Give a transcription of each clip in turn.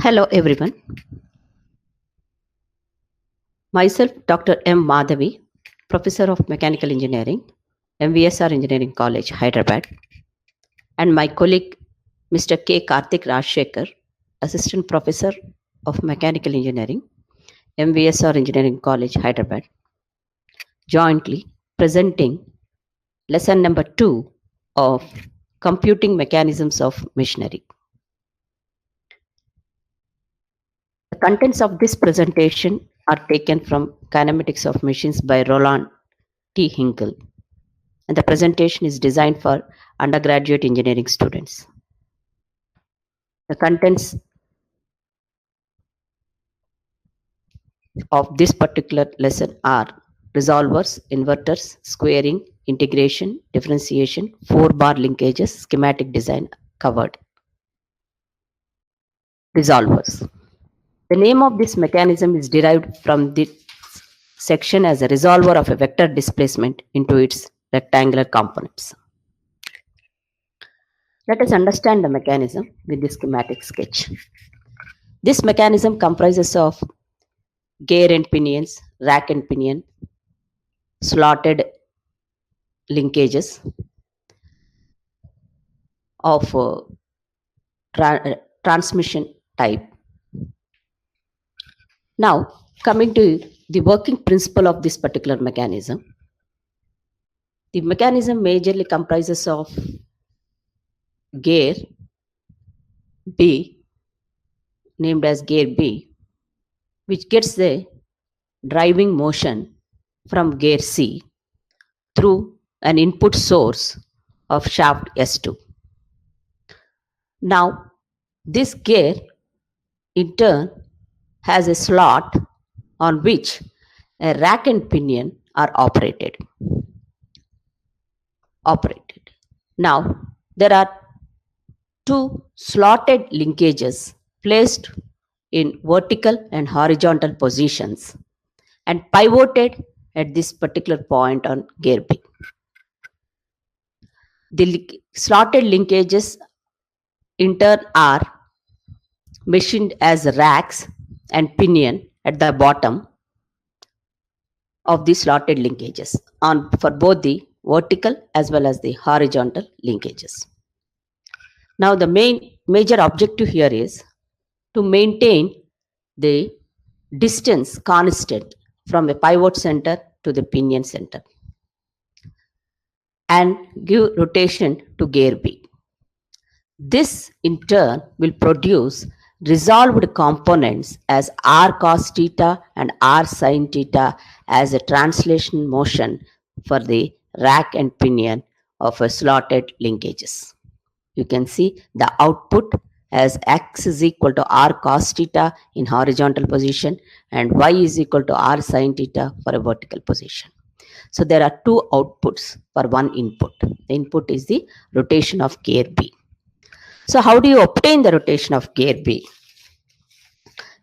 Hello everyone. Myself Dr.M.Madhavi, Professor of Mechanical Engineering, MVSR Engineering College, Hyderabad, and my colleague Mr. K. Karthik Rajshekhar, Assistant Professor of Mechanical Engineering, MVSR Engineering College, Hyderabad, jointly presenting lesson number 2 of Computing Mechanisms of Machinery. The contents of this presentation are taken from Kinematics of Machines by Roland T. Hinkle, and the presentation is designed for undergraduate engineering students. The contents of this particular lesson are resolvers, inverters, squaring, integration, differentiation, 4-bar linkages, schematic design covered. Resolvers. The name of this mechanism is derived from this section as a resolver of a vector displacement into its rectangular components. Let us understand the mechanism with the schematic sketch. This mechanism comprises of gear and pinions, rack and pinion, slotted linkages of transmission type. Now, coming to the working principle of this particular mechanism. The mechanism majorly comprises of gear B, named as gear B, which gets the driving motion from gear C through an input source of shaft S2. Now, this gear in turn has a slot on which a rack and pinion are operated. Now, there are two slotted linkages placed in vertical and horizontal positions and pivoted at this particular point on gear B. The slotted linkages in turn are machined as racks and pinion at the bottom of the slotted linkages for both the vertical as well as the horizontal linkages. Now the major objective here is to maintain the distance constant from a pivot center to the pinion center and give rotation to gear B. This in turn will produce resolved components as r cos theta and r sin theta as a translation motion for the rack and pinion of a slotted linkages. You can see the output as x is equal to r cos theta in horizontal position and y is equal to r sin theta for a vertical position. So there are two outputs for one input. The input is the rotation of gear B. So how do you obtain the rotation of gear B?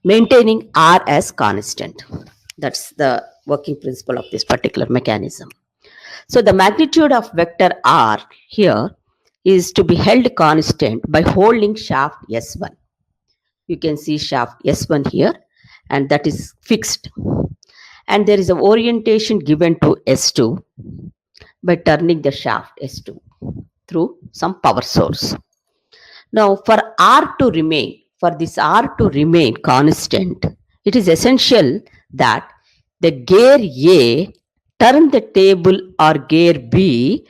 Maintaining R as constant. That's the working principle of this particular mechanism. So the magnitude of vector R here is to be held constant by holding shaft S1. You can see shaft S1 here, and that is fixed. And there is an orientation given to S2 by turning the shaft S2 through some power source. Now, for this R to remain constant, it is essential that the gear A turn the table or gear B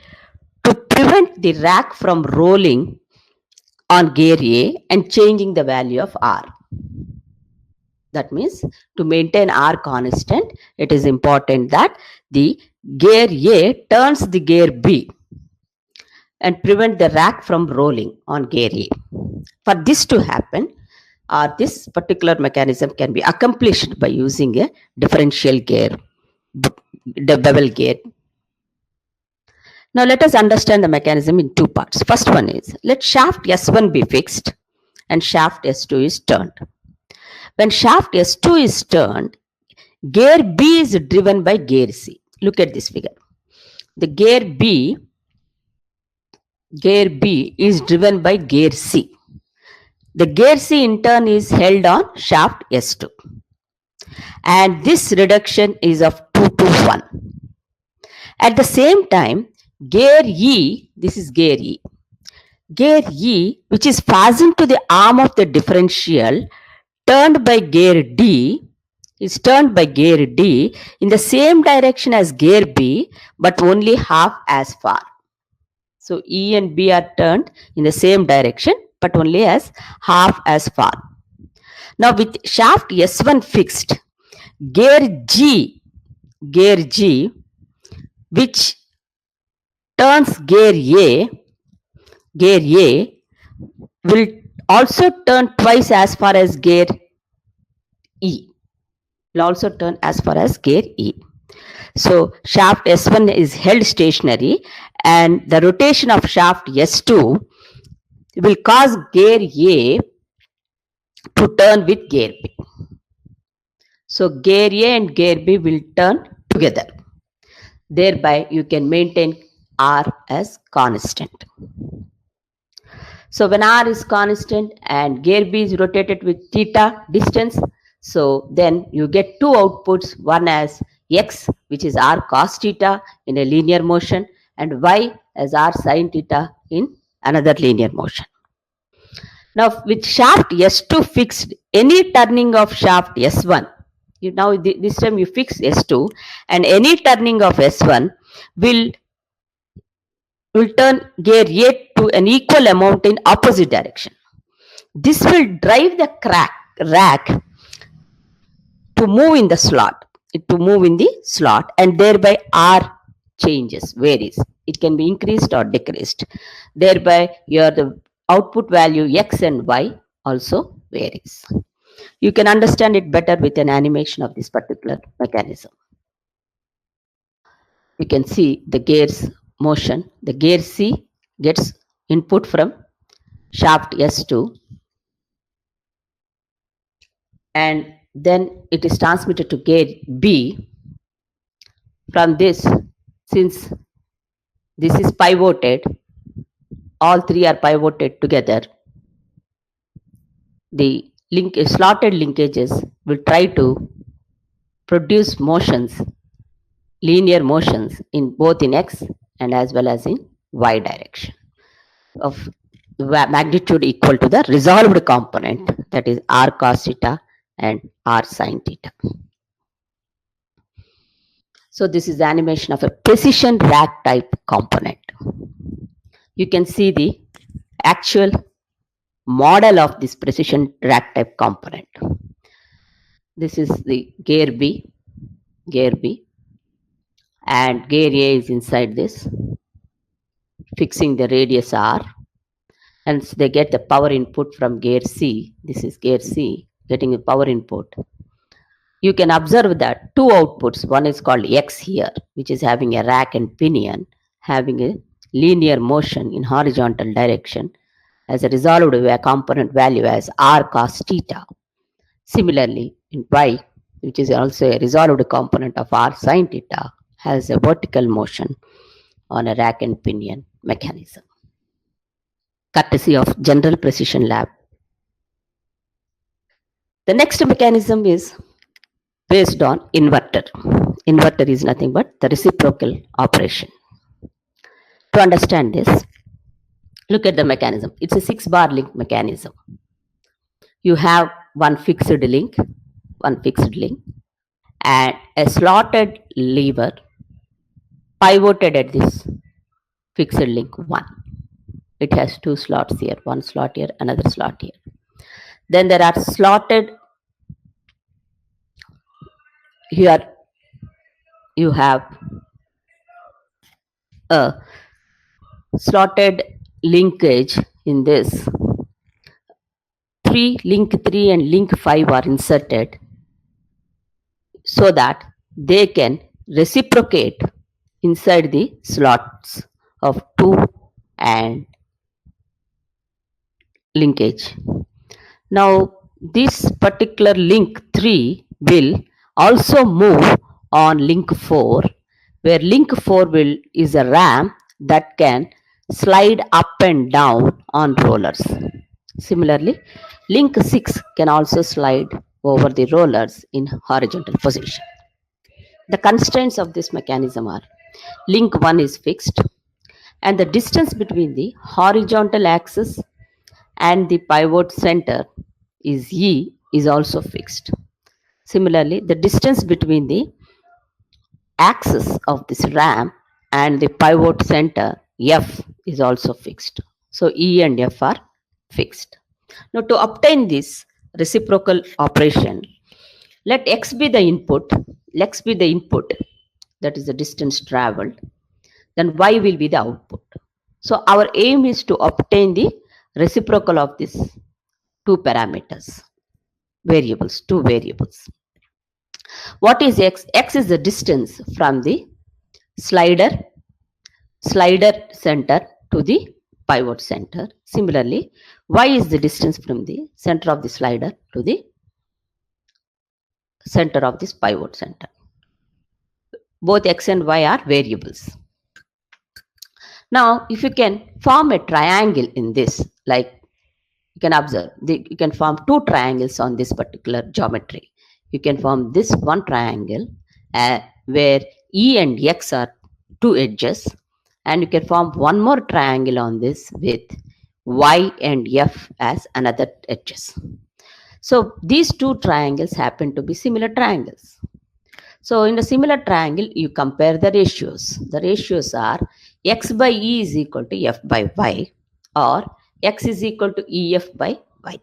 to prevent the rack from rolling on gear A and changing the value of R. That means to maintain R constant, it is important that the gear A turns the gear B and prevent the rack from rolling on gear A. For this to happen, this particular mechanism can be accomplished by using a differential gear, the bevel gear. Now let us understand the mechanism in two parts. First one is, let shaft S1 be fixed and shaft S2 is turned. When shaft S2 is turned, gear B is driven by gear C. Look at this figure. The gear B is driven by gear C. The gear C in turn is held on shaft S2. And this reduction is of 2 to 1. At the same time, gear E, this is gear E. Gear E, which is fastened to the arm of the differential, turned by gear D, is turned by gear D in the same direction as gear B, but only half as far. So E and B are turned in the same direction, but only as half as far. Now with shaft S1 fixed, gear G, which turns gear A will also turn twice as far as gear E. Will also turn as far as gear E. So shaft S1 is held stationary, and the rotation of shaft S2 will cause gear A to turn with gear B. So gear A and gear B will turn together. Thereby you can maintain R as constant. So when R is constant and gear B is rotated with theta distance, so then you get two outputs, one as X, which is R cos theta in a linear motion, and Y as R sin theta in another linear motion. Now with shaft S2 fixed, any turning of shaft S1, now this time you fix S2, and any turning of S1 will turn gear A to an equal amount in opposite direction. This will drive the rack to move in the slot, and thereby R changes, varies. It can be increased or decreased. Thereby the output value X and Y also varies. You can understand it better with an animation of this particular mechanism. You can see the gears motion. The gear C gets input from shaft S2, and then it is transmitted to gear B. From this, since this is pivoted, all three are pivoted together, the slotted linkages will try to produce motions, linear motions, in both in X and as well as in Y direction, of magnitude equal to the resolved component, that is R cos theta and R sin theta. So this is the animation of a precision rack type component. You can see the actual model of this precision rack type component. This is the gear B, and gear A is inside this, fixing the radius R, and they get the power input from gear C. This is gear C getting the power input. You can observe that two outputs, one is called X here, which is having a rack and pinion, having a linear motion in horizontal direction, as a resolved component value as R cos theta. Similarly, in Y, which is also a resolved component of R sin theta, has a vertical motion on a rack and pinion mechanism. Courtesy of General Precision Lab. The next mechanism is based on inverter. Inverter is nothing but the reciprocal operation. To understand this, look at the mechanism. It's a 6-bar link mechanism. You have one fixed link, and a slotted lever pivoted at this fixed link 1. It has two slots here, one slot here, another slot here. Then there are slotted, here you have a slotted linkage in this. Link 3 and link 5 are inserted so that they can reciprocate inside the slots of 2 and linkage. Now this particular link 3 will also move on link 4, where link 4 is a ramp that can slide up and down on rollers. Similarly, link 6 can also slide over the rollers in horizontal position. The constraints of this mechanism are: link 1 is fixed, and the distance between the horizontal axis and the pivot center is E is also fixed. Similarly, the distance between the axis of this RAM and the pivot center F is also fixed. So E and F are fixed. Now to obtain this reciprocal operation, let X be the input, X be the input, that is the distance traveled, then Y will be the output. So our aim is to obtain the reciprocal of these two parameters, variables, two variables. What is X? X is the distance from the slider center to the pivot center. Similarly, Y is the distance from the center of the slider to the center of this pivot center. Both X and Y are variables. Now, if you can form a triangle in this, like you can observe, you can form two triangles on this particular geometry. You can form this one triangle where E and X are two edges, and you can form one more triangle on this with Y and F as another edges. So these two triangles happen to be similar triangles. So in a similar triangle, you compare the ratios. The ratios are X by E is equal to F by Y, or X is equal to EF by Y.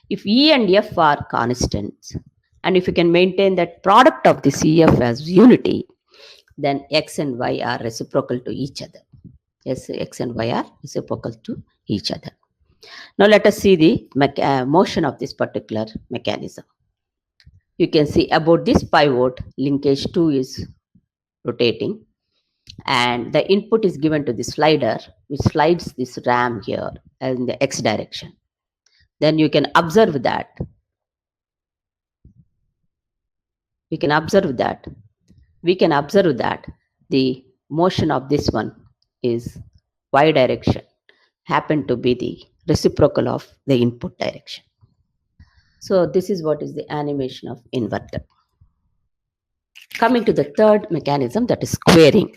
If E and F are constants, and if you can maintain that product of this EF as unity, then X and Y are reciprocal to each other. Yes, X and Y are reciprocal to each other. Now let us see the motion of this particular mechanism. You can see about this pivot, linkage 2 is rotating, and the input is given to the slider, which slides this RAM here in the X direction. Then you can observe that. We can observe that the motion of this one is Y direction, happen to be the reciprocal of the input direction. So this is what is the animation of inverter. Coming to the third mechanism, that is squaring.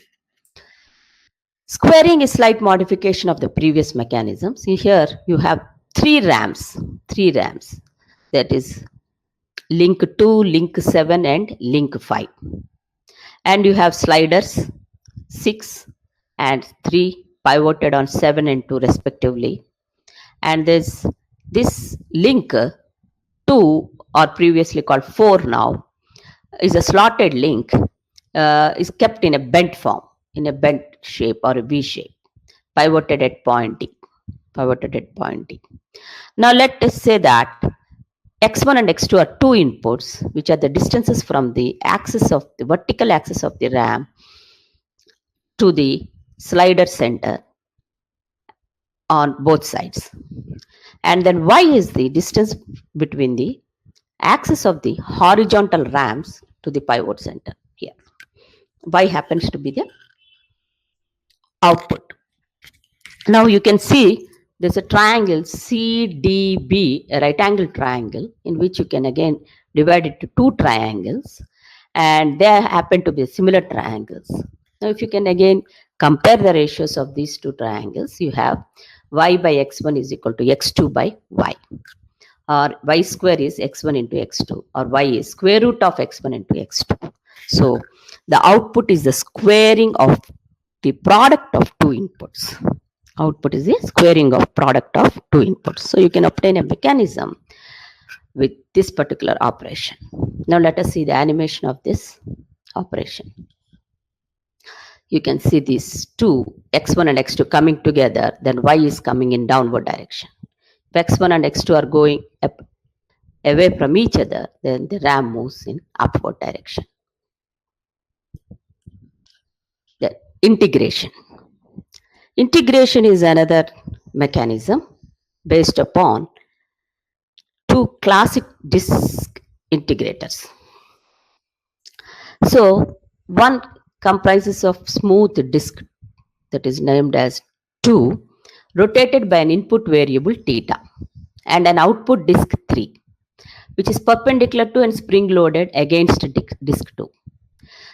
Squaring is slight modification of the previous mechanism. See here you have three RAMs, that is link 2, link 7 and link 5. And you have sliders 6 and 3 pivoted on 7 and 2 respectively. And this link 2, or previously called 4 now, is a slotted link, is kept in a bent form, in a bent shape or a V shape, pivoted at point D. Now let us say that X1 and X2 are two inputs, which are the distances from the axis of the vertical axis of the RAM to the slider center on both sides. And then Y is the distance between the axis of the horizontal RAMs to the pivot center here. Y happens to be the output. Now you can see there's a triangle CDB, a right angle triangle, in which you can again divide it to two triangles, and they happen to be similar triangles. Now if you can again compare the ratios of these two triangles, you have Y by X1 is equal to X2 by Y, or Y square is X1 into X2, or Y is square root of X1 into X2. So the output is the squaring of the product of two inputs. Output is the squaring of product of two inputs. So you can obtain a mechanism with this particular operation. Now let us see the animation of this operation. You can see these two, X1 and X2, coming together, then Y is coming in downward direction. If X1 and X2 are going away from each other, then the RAM moves in upward direction. The integration. Integration is another mechanism based upon two classic disk integrators. So one comprises of smooth disk that is named as 2, rotated by an input variable theta. and an output disk 3, which is perpendicular to and spring loaded against disk 2.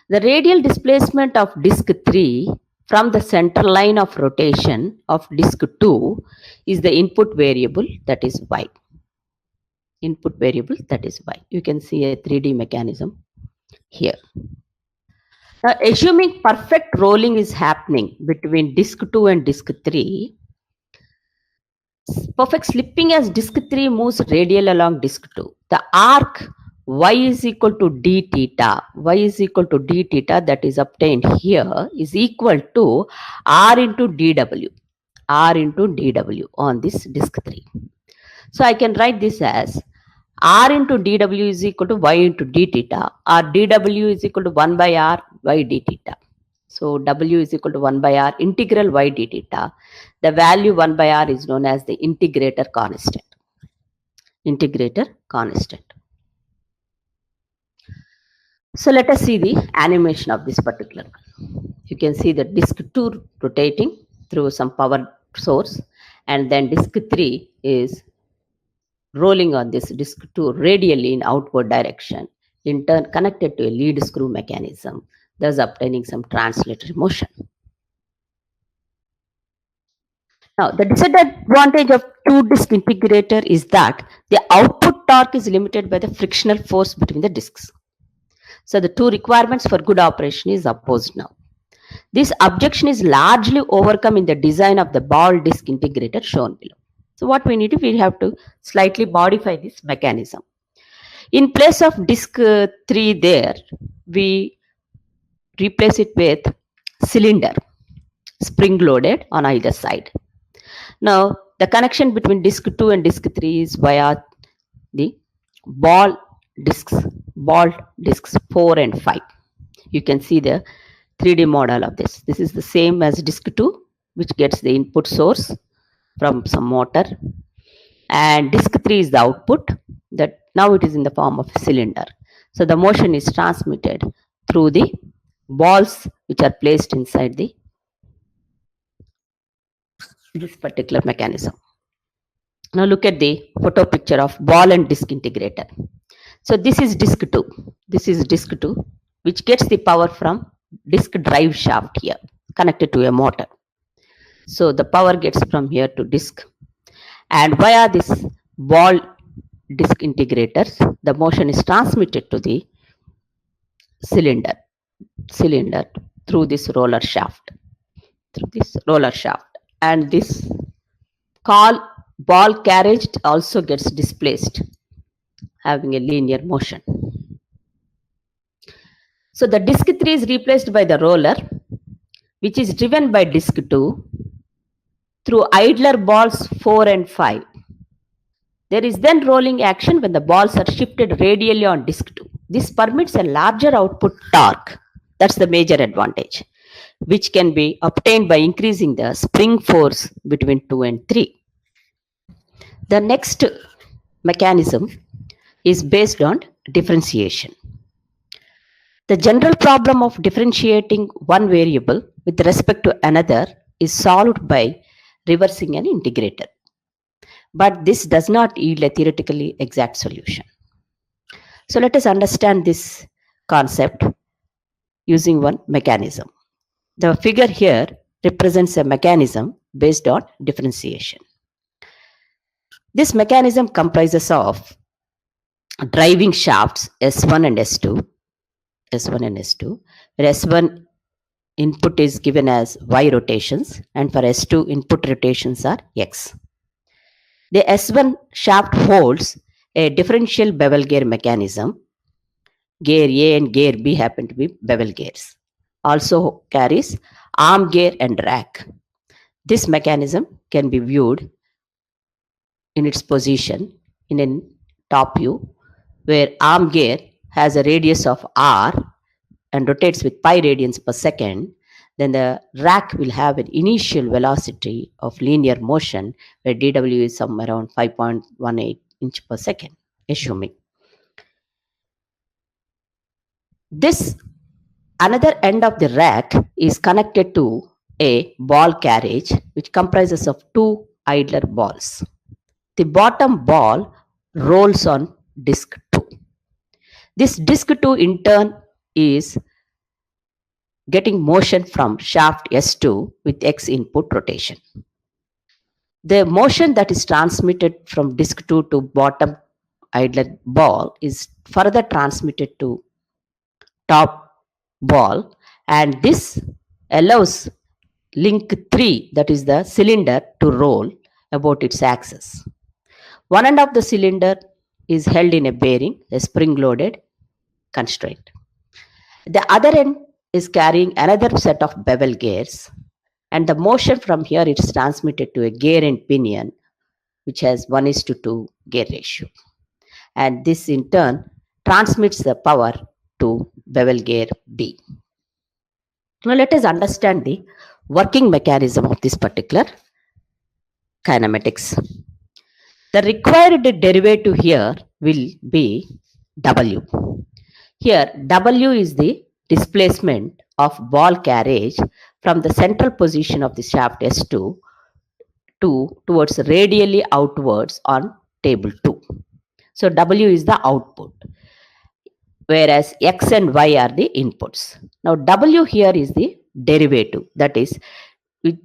The radial displacement of disk 3 from the center line of rotation of disk 2 is the input variable, that is y. Input variable, that is y. You can see a 3D mechanism here. Now, assuming perfect rolling is happening between disk 2 and disk 3, perfect slipping as disk 3 moves radial along disk 2. The arc y is equal to d theta, y is equal to d theta that is obtained here is equal to r into dw, r into dw on this disk 3. So I can write this as r into dw is equal to y into d theta, or dw is equal to 1 by r y d theta. So W is equal to 1 by R integral y d theta. The value 1 by R is known as the integrator constant. Integrator constant. So let us see the animation of this particular one. You can see the disk 2 rotating through some power source, and then disk 3 is rolling on this disk 2 radially in outward direction, in turn connected to a lead screw mechanism, thus obtaining some translatory motion. Now, the disadvantage of two-disc integrator is that the output torque is limited by the frictional force between the discs. So, the two requirements for good operation is opposed now. This objection is largely overcome in the design of the ball disc integrator shown below. So, what we need to, we have to slightly modify this mechanism. In place of disc 3 there, we replace it with cylinder, spring loaded on either side. Now, the connection between disk 2 and disk 3 is via the ball discs 4 and 5. You can see the 3D model of this. This is the same as disk 2, which gets the input source from some motor, and disk 3 is the output, that now it is in the form of a cylinder. So the motion is transmitted through the balls which are placed inside this particular mechanism. Now look at the photo picture of ball and disc integrator. So this is disk 2. This is disk 2, which gets the power from disc drive shaft here, connected to a motor. So the power gets from here to disc, and via this ball disc integrators, the motion is transmitted to the cylinder through this roller shaft, and this ball carriage also gets displaced, having a linear motion. So the disk 3 is replaced by the roller, which is driven by disk 2 through idler balls 4 and 5. There is then rolling action when the balls are shifted radially on disk 2. This permits a larger output torque. That's the major advantage, which can be obtained by increasing the spring force between 2 and 3. The next mechanism is based on differentiation. The general problem of differentiating one variable with respect to another is solved by reversing an integrator. But this does not yield a theoretically exact solution. So let us understand this concept using one mechanism. The figure here represents a mechanism based on differentiation. This mechanism comprises of driving shafts S1 and S2, where S1 input is given as Y rotations, and for S2 input rotations are X. The S1 shaft holds a differential bevel gear mechanism. Gear A and gear B happen to be bevel gears. Also carries arm gear and rack. This mechanism can be viewed in its position in a top view, where arm gear has a radius of r and rotates with pi radians per second. Then the rack will have an initial velocity of linear motion where dw is somewhere around 5.18 inch per second, assuming. This another end of the rack is connected to a ball carriage, which comprises of two idler balls. the bottom ball rolls on disk 2. This disk 2 in turn is getting motion from shaft S2 with X input rotation. The motion that is transmitted from disk 2 to bottom idler ball is further transmitted to top ball, and this allows link 3, that is the cylinder, to roll about its axis. One end of the cylinder is held in a bearing, a spring loaded constraint. The other end is carrying another set of bevel gears, and the motion from here is transmitted to a gear and pinion which has 1:2 gear ratio, and this in turn transmits the power to bevel gear B. Now let us understand the working mechanism of this particular kinematics. The required derivative here will be W. Here W is the displacement of ball carriage from the central position of the shaft S2 towards radially outwards on table 2. So W is the output, whereas X and Y are the inputs. Now W here is the derivative, that is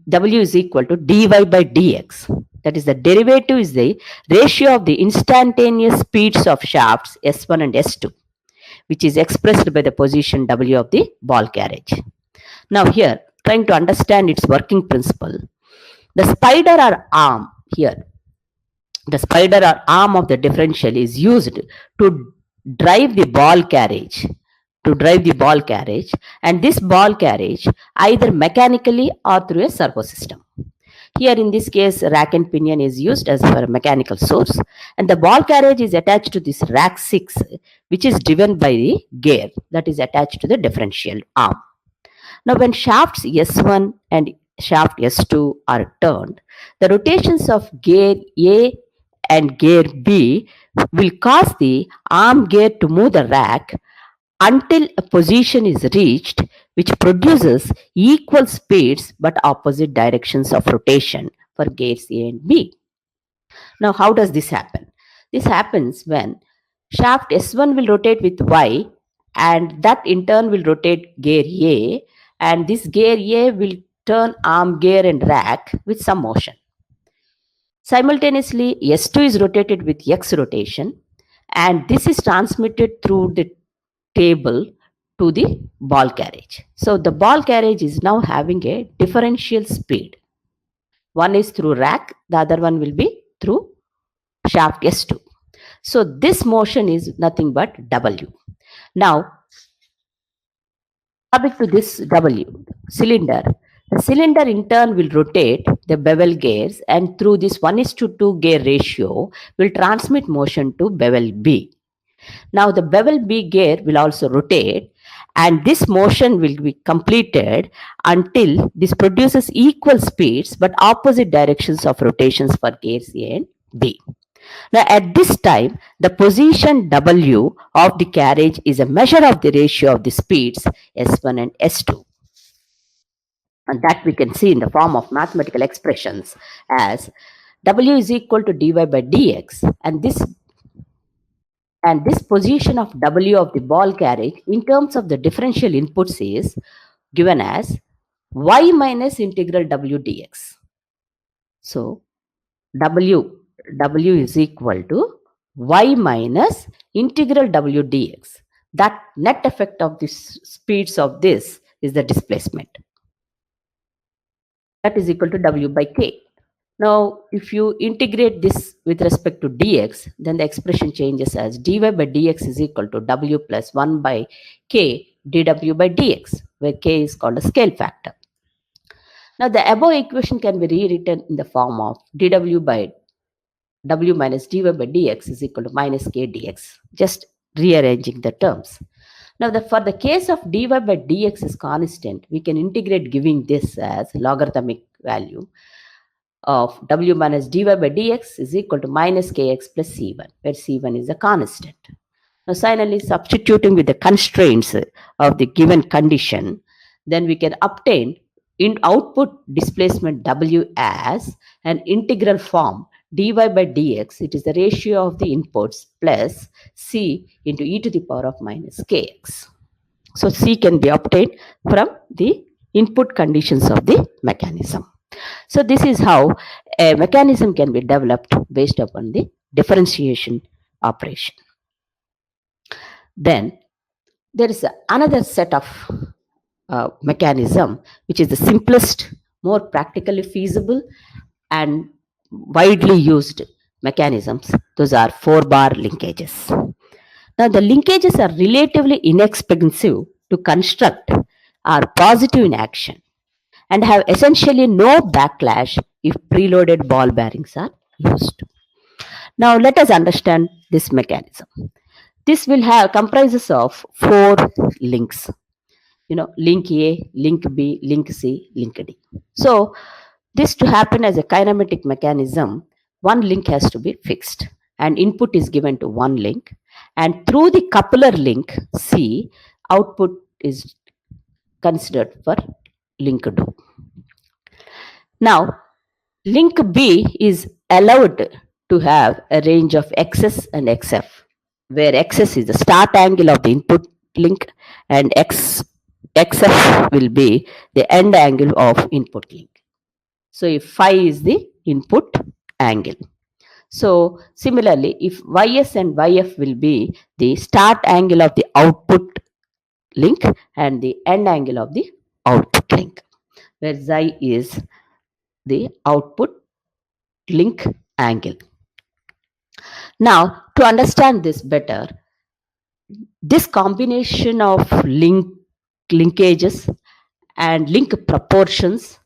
W is equal to dy by dx. That is, the derivative is the ratio of the instantaneous speeds of shafts S1 and S2, which is expressed by the position W of the ball carriage. Now here, trying to understand its working principle, the spider or arm here, the spider or arm of the differential is used to drive the ball carriage, and this ball carriage either mechanically or through a servo system. Here in this case, rack and pinion is used as for a mechanical source, and the ball carriage is attached to this rack 6, which is driven by the gear that is attached to the differential arm. Now when shafts S1 and shaft S2 are turned, the rotations of gear A and gear B will cause the arm gear to move the rack until a position is reached which produces equal speeds but opposite directions of rotation for gears A and B. Now, how does this happen? This happens when shaft S1 will rotate with Y, and that in turn will rotate gear A, and this gear A will turn arm gear and rack with some motion. Simultaneously, S2 is rotated with X rotation, and this is transmitted through the table to the ball carriage. So the ball carriage is now having a differential speed. One is through rack, the other one will be through shaft S2. So this motion is nothing but W. Now, coming to this W cylinder, the cylinder in turn will rotate the bevel gears, and through this 1:2 gear ratio will transmit motion to bevel B. Now the bevel B gear will also rotate, and this motion will be completed until this produces equal speeds but opposite directions of rotations for gears A and B. Now at this time, the position W of the carriage is a measure of the ratio of the speeds S1 and S2. And that we can see in the form of mathematical expressions as W is equal to dy by dx, and this position of W of the ball carriage in terms of the differential inputs is given as y minus integral W dx. So W is equal to y minus integral W dx. That net effect of the speeds of this is the displacement. That is equal to W by K. Now, if you integrate this with respect to dx, then the expression changes as dy by dx is equal to W plus 1 by K dW by dx, where K is called a scale factor. Now, the above equation can be rewritten in the form of dW by W minus dy by dx is equal to minus K dx, just rearranging the terms. Now, for the case of dy by dx is constant, we can integrate giving this as logarithmic value of W minus dy by dx is equal to minus Kx plus C1, where C1 is a constant. Now, finally, substituting with the constraints of the given condition, then we can obtain in output displacement W as an integral form dy by dx, it is the ratio of the inputs plus c into e to the power of minus kx. So c can be obtained from the input conditions of the mechanism. So this is how a mechanism can be developed based upon the differentiation operation. Then there is another set of mechanism which is the simplest, more practically feasible and widely used mechanisms. Those are 4-bar linkages. Now the linkages are relatively inexpensive to construct, are positive in action, and have essentially no backlash if preloaded ball bearings are used. Now let us understand this mechanism. This will have comprises of 4 links. Link A, link B, link C, link D. So this to happen as a kinematic mechanism, one link has to be fixed and input is given to one link, and through the coupler link C, output is considered for link D. Now link B is allowed to have a range of XS and XF, where XS is the start angle of the input link and XF will be the end angle of input link. So if phi is the input angle. So similarly, if YS and YF will be the start angle of the output link and the end angle of the output link, where Xi is the output link angle. Now, to understand this better, this combination of linkages and link proportions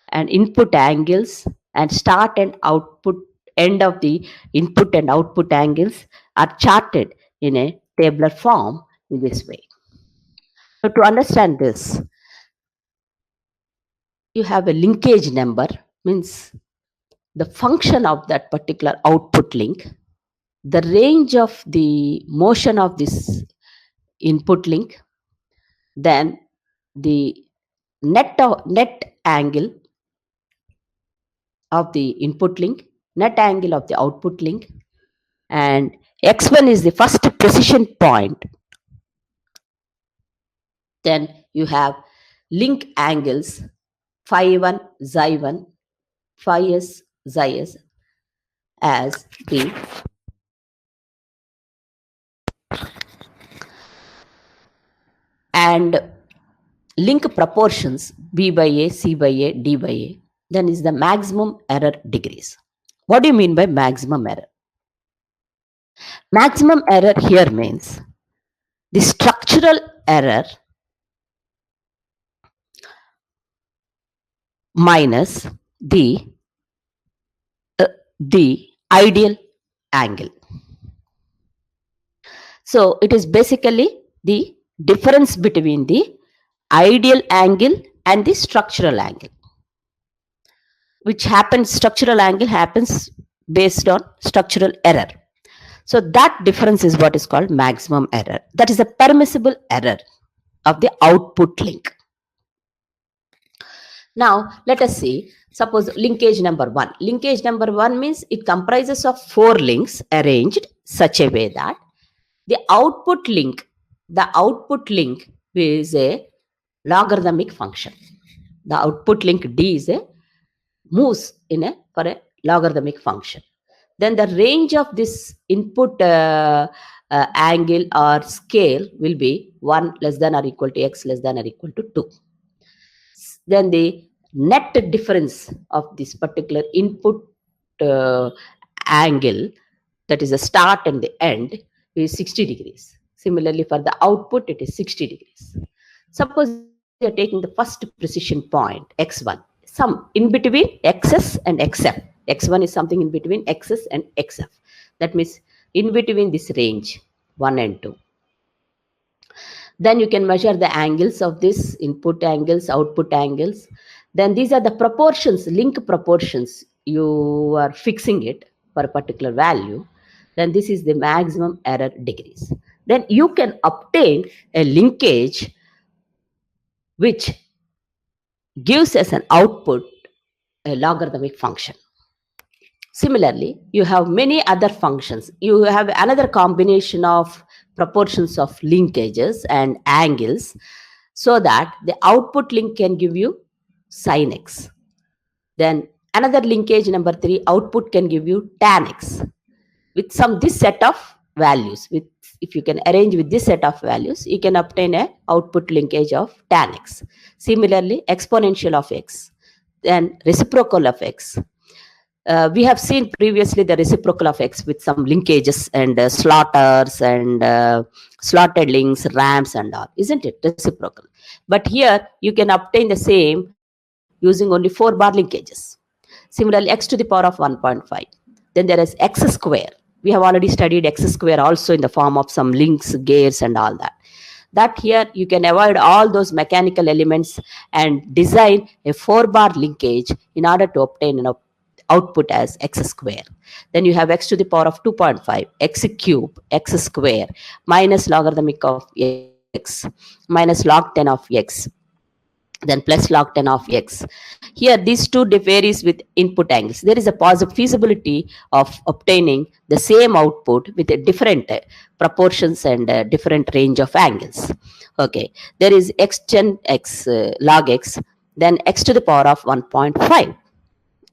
and input angles and start and output end of the input and output angles are charted in a tabular form in this way. So to understand this, you have a linkage number, means the function of that particular output link, the range of the motion of this input link, then the net angle of the input link, net angle of the output link, and x1 is the first precision point. Then you have link angles phi 1, xi 1, phi s, xi s as the and link proportions b by a, c by a, d by a. Then is the maximum error degrees. What do you mean by maximum error? Maximum error here means the structural error minus the ideal angle. So it is basically the difference between the ideal angle and the structural angle, which happens, structural angle happens based on structural error. So that difference is what is called maximum error. That is a permissible error of the output link. Now let us see, suppose linkage number 1. Linkage number 1 means it comprises of 4 links arranged such a way that the output link is a logarithmic function. The output link D is a moves for a logarithmic function. Then the range of this input angle or scale will be 1 less than or equal to x less than or equal to 2. Then the net difference of this particular input angle, that is the start and the end, is 60 degrees. Similarly, for the output, it is 60 degrees. Suppose you are taking the first precision point, x1, some in between xs and xf. x1 is something in between xs and xf. That means in between this range, 1 and 2. Then you can measure the angles of this, input angles, output angles. Then these are the proportions, link proportions. You are fixing it for a particular value. Then this is the maximum error degrees. Then you can obtain a linkage which gives us an output, a logarithmic function. Similarly, you have many other functions. You have another combination of proportions of linkages and angles so that the output link can give you sin x. Then another linkage number 3, output can give you tan x with some this set of values. With if you can arrange with this set of values, you can obtain a output linkage of tan x. Similarly, exponential of x, then reciprocal of x. We have seen previously the reciprocal of x with some linkages and slaughters and slotted links, ramps and all, isn't it? Reciprocal. But here you can obtain the same using only 4 bar linkages. Similarly, x to the power of 1.5. Then there is x square. We have already studied x square also in the form of some links, gears and all that. That here you can avoid all those mechanical elements and design a 4 bar linkage in order to obtain an output as x square. Then you have x to the power of 2.5, x cube, x square, minus logarithmic of x, minus log 10 of x, then plus log 10 of x. Here these two varies with input angles. There is a feasibility of obtaining the same output with a different proportions and different range of angles. Okay, there is x gen x log x, then x to the power of 1.5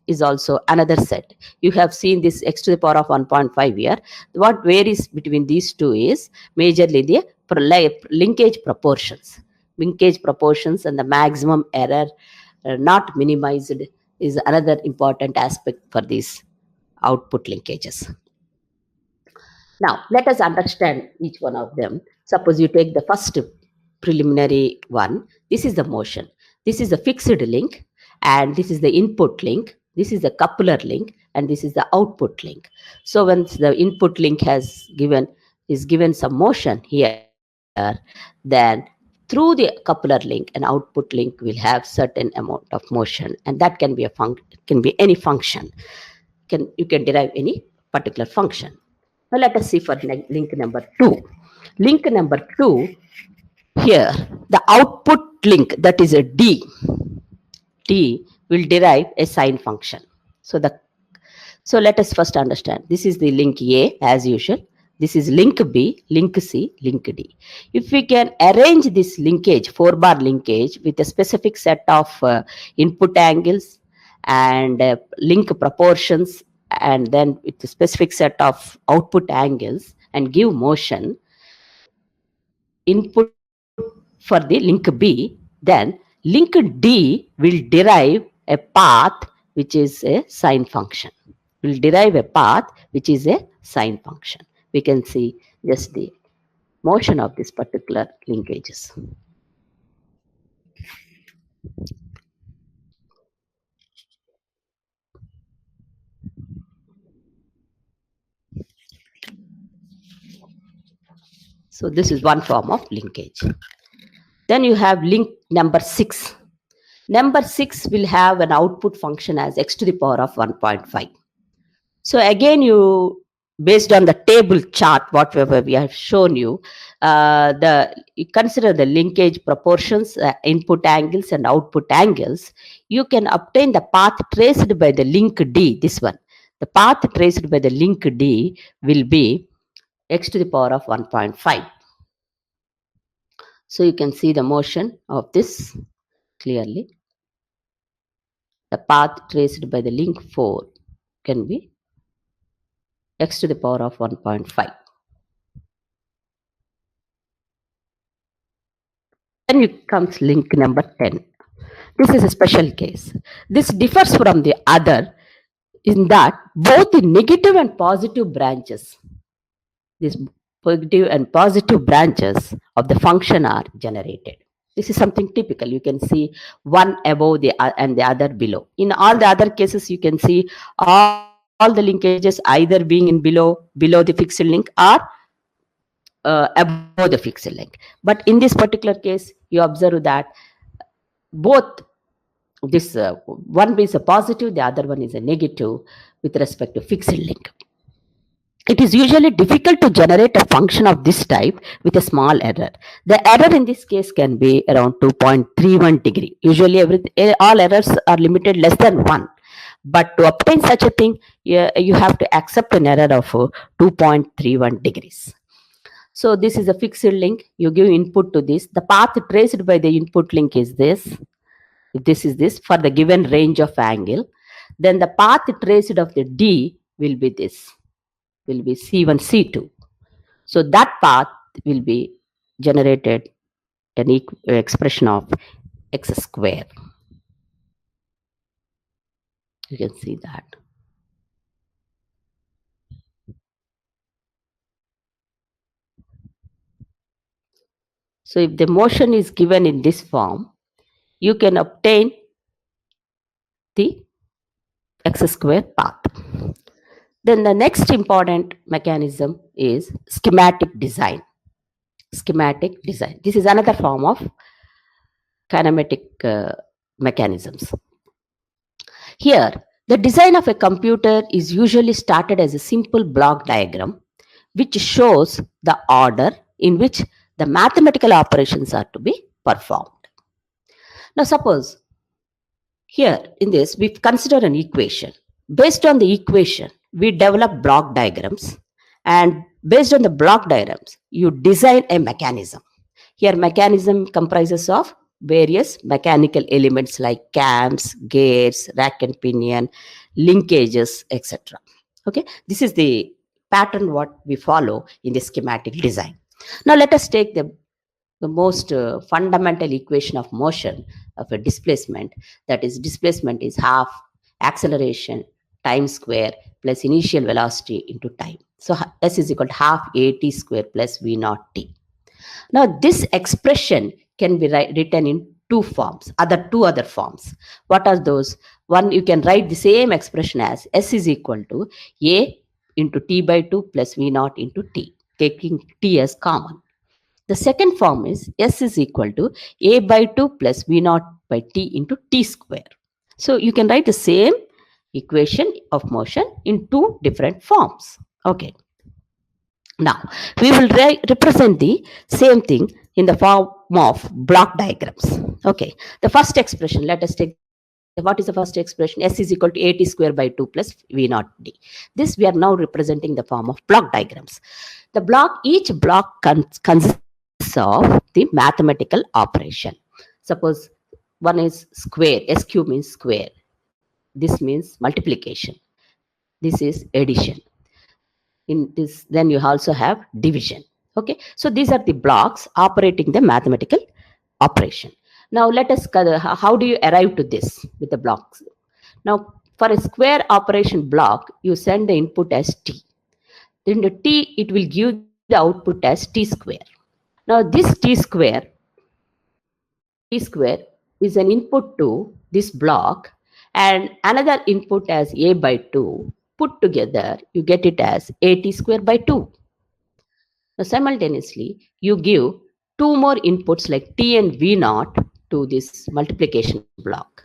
is also another set. You have seen this x to the power of 1.5 here. What varies between these two is majorly the linkage proportions. Linkage proportions and the maximum error not minimized is another important aspect for these output linkages. Now, let us understand each one of them. Suppose you take the first preliminary one. This is the motion. This is a fixed link, and this is the input link. This is the coupler link, and this is the output link. So once the input link is given some motion here, then through the coupler link, an output link will have certain amount of motion, and that can be can be any function. You can derive any particular function. Now let us see for link number 2. Link number 2, here the output link, that is a D will derive a sine function. So let us first understand. This is the link A as usual. This is link B, link C, link D. If we can arrange this linkage, 4 bar linkage with a specific set of input angles and link proportions, and then with a specific set of output angles and give motion input for the link B, then link D will derive a path which is a sine function. Will derive a path which is a sine function. We can see just the motion of this particular linkages. So this is one form of linkage. Then you have link number 6. Number 6 will have an output function as x to the power of 1.5. So again, based on the table chart, whatever we have shown you, you consider the linkage proportions, input angles and output angles. You can obtain the path traced by the link D, this one. The path traced by the link D will be x to the power of 1.5. So you can see the motion of this clearly. The path traced by the link 4 can be x to the power of 1.5. Then comes link number 10. This is a special case. This differs from the other in that both the negative and positive branches, these positive and positive branches of the function are generated. This is something typical. You can see one above and the other below. In all the other cases, you can see all the linkages either being in below the fixed link or above the fixed link. But in this particular case, you observe that both this one is a positive, the other one is a negative with respect to fixed link. It is usually difficult to generate a function of this type with a small error. The error in this case can be around 2.31 degree. Usually all errors are limited less than 1. But to obtain such a thing, you have to accept an error of 2.31 degrees. So this is a fixed link. You give input to this. The path traced by the input link is this. This is this for the given range of angle. Then the path traced of the D will be this, will be C1, C2. So that path will be generated an expression of x square. You can see that. So if the motion is given in this form, you can obtain the x square path. Then the next important mechanism is schematic design. Schematic design. This is another form of kinematic mechanisms. Here, the design of a computer is usually started as a simple block diagram which shows the order in which the mathematical operations are to be performed. Now, suppose here in this, we consider an equation. Based on the equation, we develop block diagrams, and based on the block diagrams, you design a mechanism. Here, mechanism comprises of various mechanical elements like cams, gears, rack and pinion, linkages, etc. Okay, this is the pattern what we follow in the schematic design. Now, let us take the most fundamental equation of motion of a displacement. That is, displacement is half acceleration times square plus initial velocity into time. So S is equal to half AT square plus V naught T. Now this expression can be written in two forms, two other forms. What are those? One, you can write the same expression as S is equal to A into T by 2 plus V naught into T, taking T as common. The second form is S is equal to A by 2 plus V naught by T into T square. So you can write the same equation of motion in two different forms. Okay. Now, we will represent the same thing in the form of block diagrams. Okay. The first expression, let us take, what is the first expression? S is equal to AT square by 2 plus V naught D. This we are now representing the form of block diagrams. Each block consists of the mathematical operation. Suppose one is square, SQ means square. This means multiplication. This is addition. In this, then you also have division. Okay, so these are the blocks operating the mathematical operation. Now let us, how do you arrive to this with the blocks? Now for a square operation block, you send the input as T. Then the T, it will give the output as T square. Now this T square is an input to this block and another input as A by 2. Put together, you get it as AT square by 2. Now simultaneously, you give two more inputs like T and V naught to this multiplication block.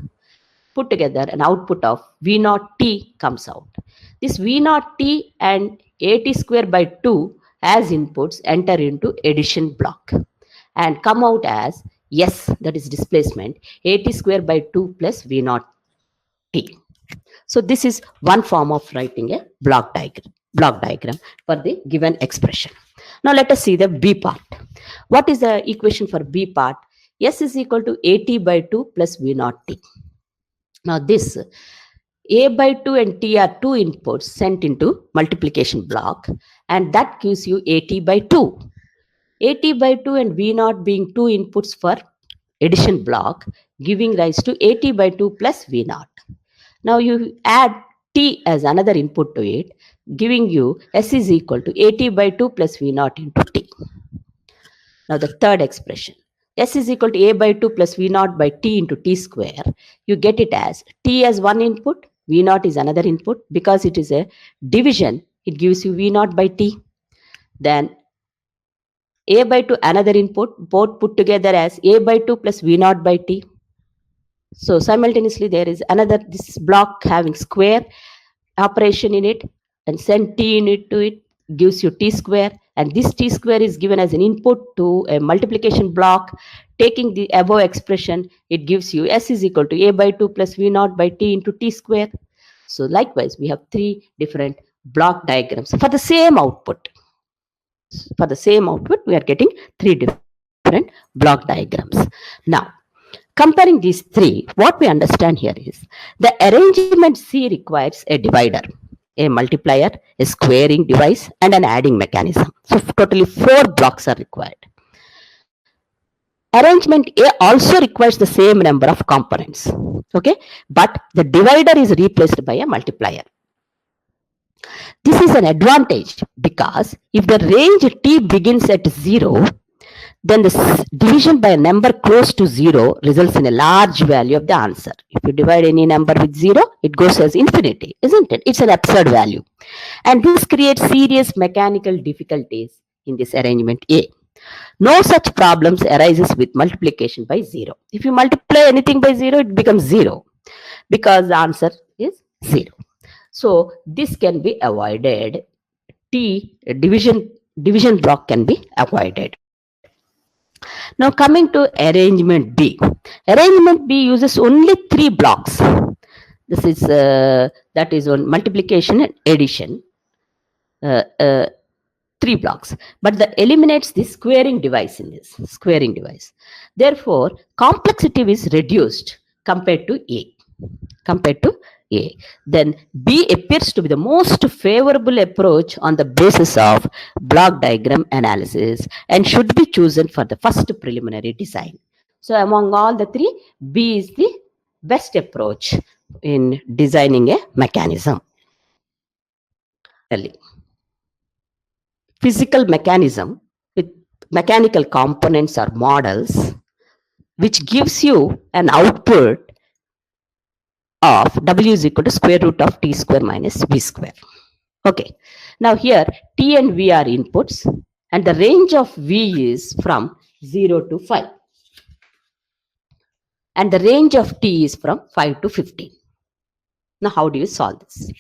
Put together, an output of V naught T comes out. This V naught T and AT square by 2 as inputs enter into addition block and come out as S, that is displacement, AT square by 2 plus V naught T. So this is one form of writing a block diagram for the given expression. Now let us see the B part. What is the equation for B part? S is equal to AT by 2 plus V naught T. Now this A by 2 and T are two inputs sent into multiplication block and that gives you AT by 2. AT by 2 and V naught being two inputs for addition block giving rise to AT by 2 plus V naught. Now you add T as another input to it, giving you S is equal to AT by 2 plus V naught into T. Now the third expression, S is equal to A by 2 plus V naught by T into T square. You get it as T as one input, V naught is another input. Because it is a division, it gives you V naught by T. Then A by 2 another input, both put together as A by 2 plus V naught by T. So simultaneously there is another, this block having square operation in it and send T in it to it gives you T square, and this T square is given as an input to a multiplication block. Taking the above expression, it gives you S is equal to A by 2 plus V naught by T into T square. So likewise, we have three different block diagrams for the same output. For the same output, we are getting three different block diagrams. Now, comparing these three, what we understand here is the arrangement C requires a divider, a multiplier, a squaring device, and an adding mechanism. So totally 4 blocks are required. Arrangement A also requires the same number of components. Okay, but the divider is replaced by a multiplier. This is an advantage because if the range T begins at 0, then the division by a number close to 0 results in a large value of the answer. If you divide any number with 0, it goes as infinity, isn't it? It's an absurd value. And this creates serious mechanical difficulties in this arrangement A. No such problems arises with multiplication by 0. If you multiply anything by 0, it becomes 0 because the answer is 0. So this can be avoided. Division block can be avoided. Now coming to arrangement B. Arrangement B uses only 3 blocks. This is that is on multiplication and addition. 3 blocks, but that eliminates the squaring device in this squaring device. Therefore, complexity is reduced compared to A. Then B appears to be the most favorable approach on the basis of block diagram analysis and should be chosen for the first preliminary design. So among all the three, B is the best approach in designing a mechanism. Physical mechanism with mechanical components or models, which gives you an output of W is equal to square root of T square minus V square. Okay, now here T and V are inputs and the range of V is from 0 to 5 and the range of T is from 5 to 15. Now how do you solve this?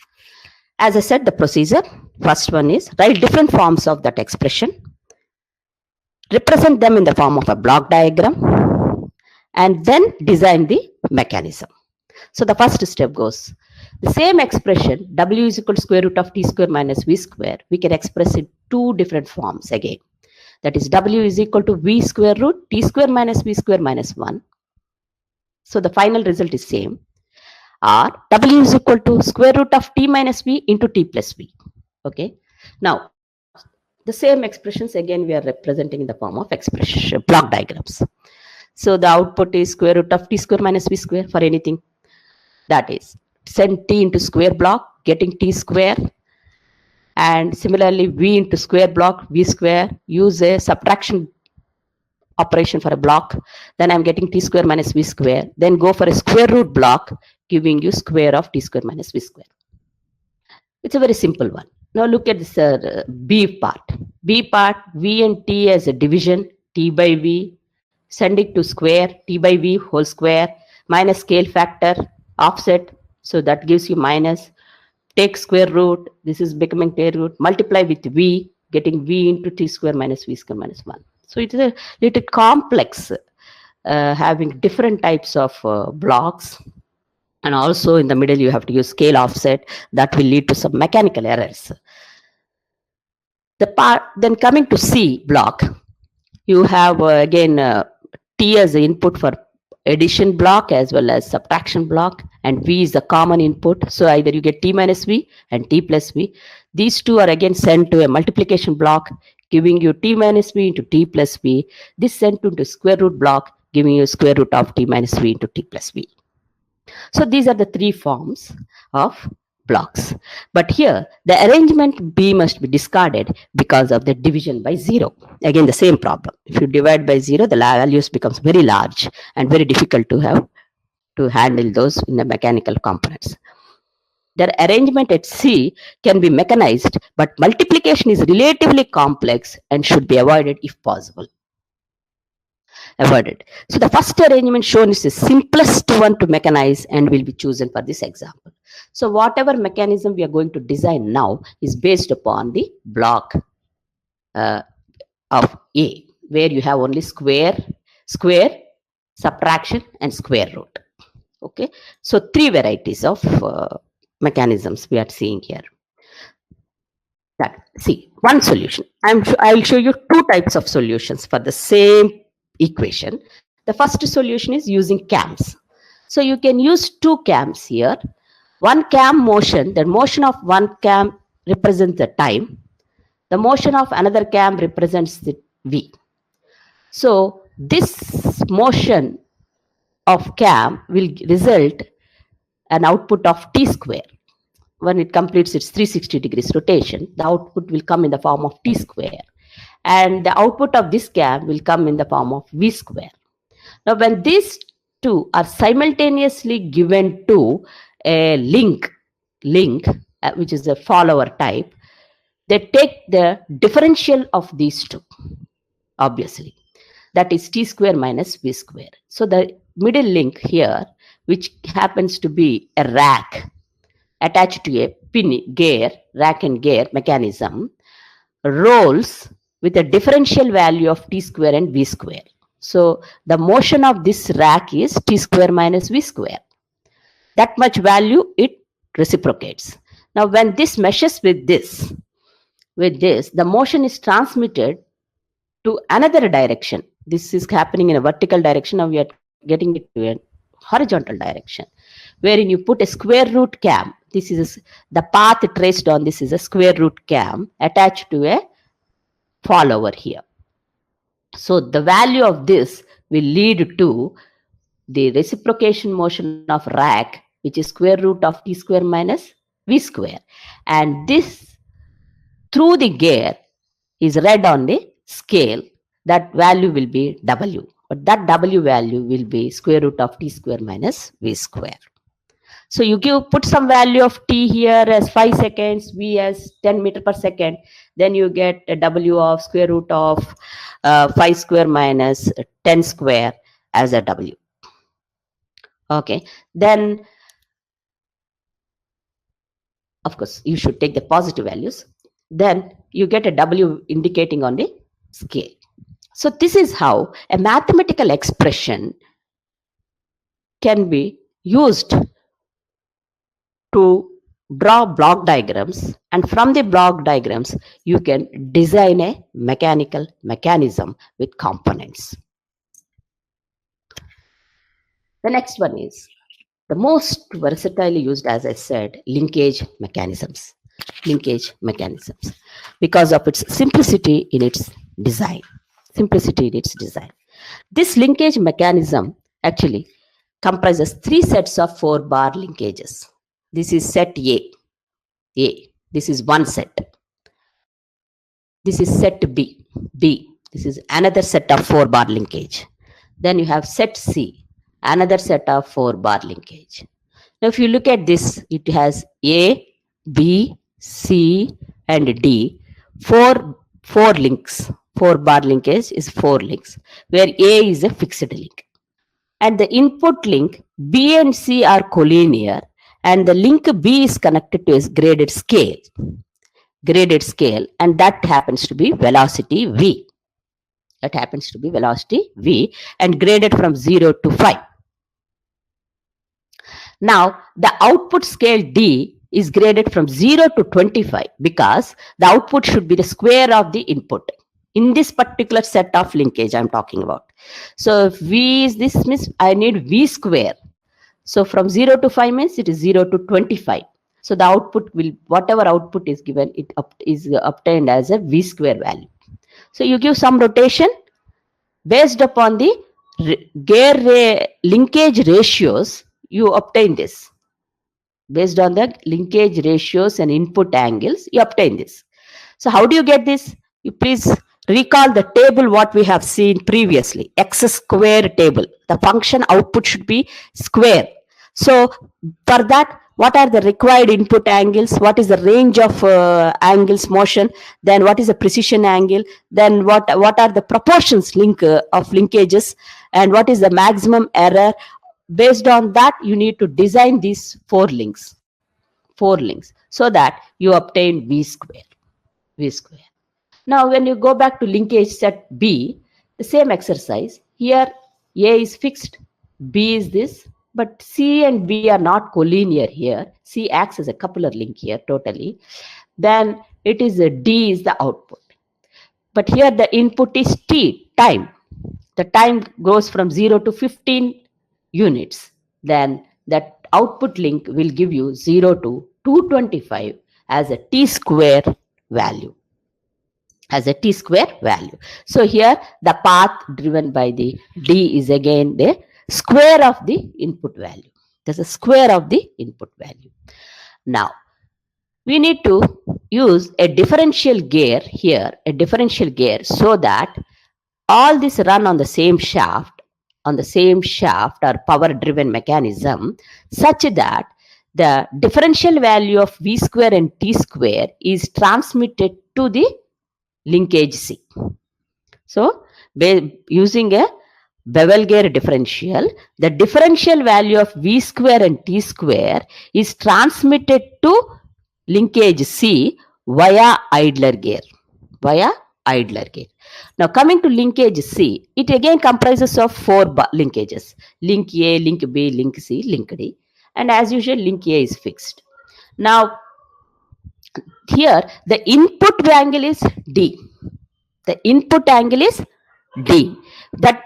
As I said, the procedure, first one is write different forms of that expression, represent them in the form of a block diagram, and then design the mechanism. So the first step goes, the same expression, W is equal to square root of T square minus V square, we can express in 2 different forms again. That is W is equal to V square root T square minus V square minus 1. So the final result is same. Or W is equal to square root of T minus V into T plus V. Okay. Now, the same expressions again we are representing in the form of expression block diagrams. So the output is square root of T square minus V square for anything. That is, send T into square block, getting T square. And similarly, V into square block, V square, use a subtraction operation for a block. Then I'm getting T square minus V square. Then go for a square root block, giving you square of T square minus V square. It's a very simple one. Now look at this B part. B part, V and T as a division, T by V. Send it to square, T by V whole square, minus scale factor, offset. So that gives you minus. Take square root, this is becoming square root, multiply with V, getting V into T square minus V square minus 1. So it is a little complex, having different types of blocks. And also in the middle, you have to use scale offset. That will lead to some mechanical errors. The part, then coming to C block, you have again T as the input for addition block as well as subtraction block, and V is the common input. So either you get T minus V and T plus V. These two are again sent to a multiplication block, giving you T minus V into T plus V. This sent into square root block, giving you square root of T minus V into T plus V. So these are the 3 forms of blocks. But here, the arrangement B must be discarded because of the division by 0. Again, the same problem. If you divide by 0, the values becomes very large and very difficult to have to handle those in the mechanical components. Their arrangement at C can be mechanized, but multiplication is relatively complex and should be avoided if possible. So the first arrangement shown is the simplest one to mechanize and will be chosen for this example. So whatever mechanism we are going to design now is based upon the block of A, where you have only square, subtraction, and square root. Okay, so 3 varieties of mechanisms we are seeing here. That, see, one solution. I'll show you two types of solutions for the same equation. The first solution is using cams. So you can use two cams here. One cam motion, the motion of one cam represents the time. The motion of another cam represents the v. So this motion of cam will result an output of t square. When it completes its 360 degrees rotation, the output will come in the form of t square. And the output of this cam will come in the form of v square. Now, when these two are simultaneously given to a link, which is a follower type, they take the differential of these two, obviously. That is t square minus v square. So the middle link here, which happens to be a rack attached to a pin gear, rack and gear mechanism, rolls with a differential value of t square and v square. So the motion of this rack is t square minus v square. That much value it reciprocates. Now when this meshes with this, the motion is transmitted to another direction. This is happening in a vertical direction. Now we are getting it to a horizontal direction, wherein you put a square root cam. This is the path traced on this is a square root cam attached to a follower here. So the value of this will lead to the reciprocation motion of rack, which is square root of t square minus v square. And this through the gear is read on the scale. That value will be w. But that w value will be square root of t square minus v square. So you put some value of t here as 5 seconds, v as 10 meter per second. Then you get a w of square root of 5 square minus 10 square as a w. Okay. Then, of course, you should take the positive values. Then you get a w indicating on the scale. So this is how a mathematical expression can be used to draw block diagrams, and from the block diagrams you can design a mechanical mechanism with components. The next one is the most versatilely used, as I said, linkage mechanisms. Linkage mechanisms, because of its simplicity in its design. This linkage mechanism actually comprises 3 sets of 4-bar linkages. This is set A. This is one set. This is set B. This is another set of 4-bar linkage. Then you have set C, another set of 4-bar linkage. Now, if you look at this, it has A, B, C, and D. Four links. 4-bar linkage is 4 links, where A is a fixed link. And the input link B and C are collinear, and the link B is connected to a graded scale, and that happens to be velocity V. And graded from 0 to 5. Now, the output scale D is graded from 0 to 25 because the output should be the square of the input. In this particular set of linkage I'm talking about. So if V is this, means I need V square. So from 0 to 5 means it is 0 to 25. So the output will, whatever output is given, it is obtained as a V square value. So you give some rotation based upon the gear linkage ratios, you obtain this. Based on the linkage ratios and input angles, you obtain this. So how do you get this? You please recall the table what we have seen previously, x square table. The function output should be square. So for that, what are the required input angles? What is the range of angles motion? Then what is the precision angle? Then what are the proportions of linkages? And what is the maximum error? Based on that, you need to design these 4 links, so that you obtain V square. Now, when you go back to linkage set B, the same exercise. Here, A is fixed, B is this, but C and B are not collinear here. C acts as a coupler link here totally. Then it is a D is the output. But here the input is T, time. The time goes from 0 to 15 units. Then that output link will give you 0 to 225 as a T square value. As a T square value. So here the path driven by the D is again the square of the input value. There's a square of the input value. Now, we need to use a differential gear here, a differential gear, so that all this run on the same shaft, or power driven mechanism, such that the differential value of V square and T square is transmitted to the linkage C. So, using a bevel gear differential, the differential value of V square and T square is transmitted to linkage C via idler gear. Via idler gear. Now, coming to linkage C, it again comprises of four linkages: link A, link B, link C, link D. And as usual, link A is fixed. Now, here the input angle is D. The input angle is D. That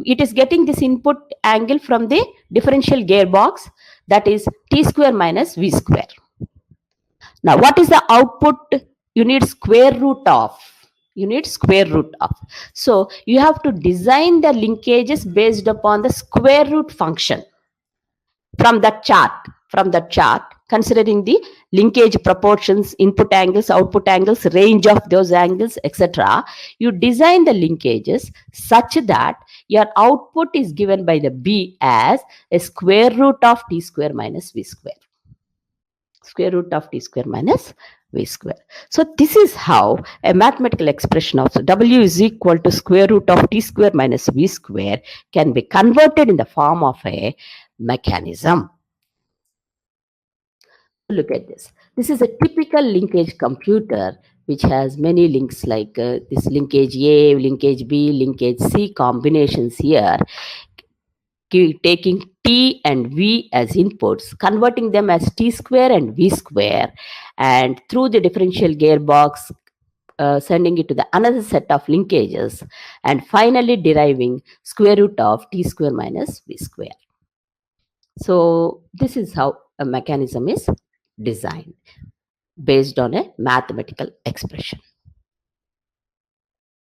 it is getting this input angle from the differential gearbox, that is T square minus V square. Now, what is the output? You need square root of. You need square root of. So, you have to design the linkages based upon the square root function from that chart. From the chart, considering the linkage proportions, input angles, output angles, range of those angles, etc. You design the linkages such that your output is given by the B as a square root of T square minus V square. Square root of T square minus V square. So this is how a mathematical expression of W is equal to square root of T square minus V square can be converted in the form of a mechanism. Look at this. This is a typical linkage computer which has many links like this linkage A, linkage B, linkage C combinations here, taking T and V as inputs, converting them as T square and V square, and through the differential gearbox, sending it to the another set of linkages, and finally deriving square root of T square minus V square. So this is how a mechanism is designed based on a mathematical expression.